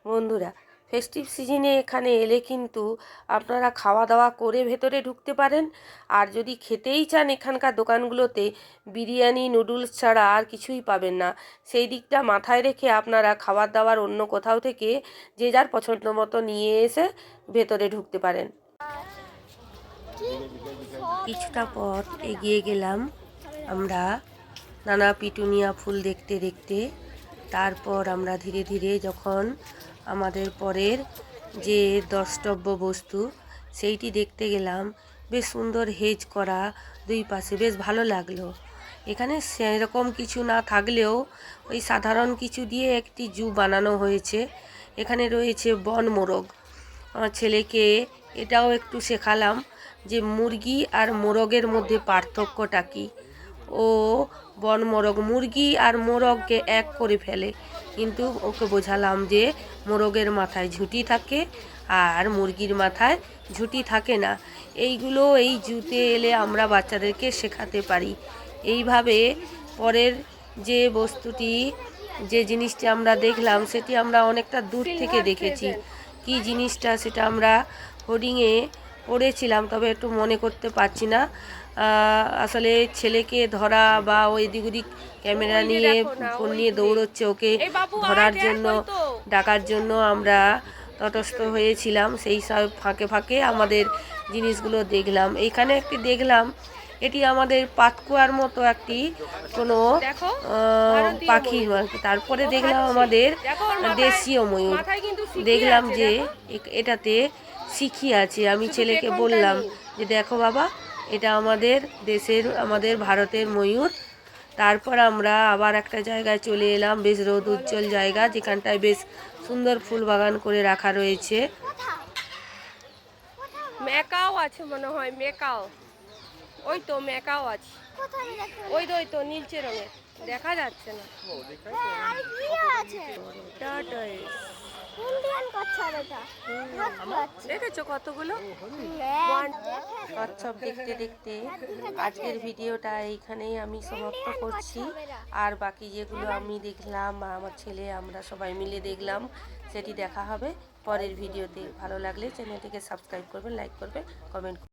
বন্ধুরা, ফেস্টিভ সিজনে এখানে এলে কিন্তু আপনারা খাওয়া দাওয়া করে ভেতরে ঢুকতে পারেন। আর যদি খেতেই চান এখানকার দোকানগুলোতে বিরিয়ানি নুডলস ছাড়া আর কিছুই পাবেন না। সেই দিকটা মাথায় রেখে আপনারা খাবার দাবার অন্য কোথাও থেকে যে যার পছন্দ মতো নিয়ে এসে ভেতরে ঢুকতে পারেন। কিছুটা পথ এগিয়ে গেলাম আমরা নানা পিটুনিয়া ফুল দেখতে দেখতে। তারপর আমরা ধীরে ধীরে যখন আমাদের পরের যে দ্রষ্টব্য বস্তু সেইটি দেখতে গেলাম, বেশ সুন্দর হেজ করা, দুই পাশে বেশ ভালো লাগলো। এখানে সেরকম কিছু না থাকলেও ওই সাধারণ কিছু দিয়ে একটি জু বানানো হয়েছে। এখানে রয়েছে বন মোরগ। আমার ছেলেকে এটাও একটু শেখালাম যে মুরগি আর মোরগের মধ্যে পার্থক্যটা কী। ও বন মোরগ মুরগি আর মোরগকে এক করে ফেলে, কিন্তু ওকে বোঝালাম যে মোরগের মাথায় ঝুঁটি থাকে আর মুরগির মাথায় ঝুঁটি থাকে না। এইগুলো এই জুতে এলে আমরা বাচ্চাদেরকে শেখাতে পারি। এইভাবে পরের যে বস্তুটি যে জিনিসটি আমরা দেখলাম সেটি আমরা অনেকটা দূর থেকে দেখেছি। কি জিনিসটা সেটা আমরা হোর্ডিংয়ে পড়েছিলাম, তবে একটু মনে করতে পারছি না। আসলে ছেলেকে ধরা বা ওই দিক ওদিক ক্যামেরা নিয়ে ফোন নিয়ে দৌড়চ্ছে, ওকে ধরার জন্য ডাকার জন্য আমরা তটস্থ হয়েছিলাম। সেই সব ফাঁকে ফাঁকে আমাদের জিনিসগুলো দেখলাম। এইখানে একটি দেখলাম, এটি আমাদের পাতকুয়ার মতো একটি কোনো পাখি আর কি। তারপরে দেখলাম আমাদের দেশীয় ময়ূর, দেখলাম যে এটাতে শিখি আছে। আমি ছেলেকে বললাম যে দেখো বাবা, এটা আমাদের দেশের আমাদের ভারতের ময়ূর। তারপর আমরা আবার একটা জায়গায় চলে এলাম, বেশ রোদ উজ্জ্বল জায়গা, যেখানটায় বেশ সুন্দর ফুল বাগান করে রাখা রয়েছে। মেকাও আছে মনে হয়, মেকাও, ওই তো মেকাও আছে, ওই তো নীলচে রঙের, দেখা যাচ্ছে না। দেখেছো কতগুলো কচ্ছপ দেখতে দেখতে আজকের ভিডিওটা এইখানেই আমি সমাপ্ত করছি। আর বাকি যেগুলো আমি দেখলাম বা আমার ছেলে আমরা সবাই মিলে দেখলাম সেটি দেখা হবে পরের ভিডিওতে। ভালো লাগলে চ্যানেলটিকে সাবস্ক্রাইব করবেন, লাইক করবেন, কমেন্ট করবেন।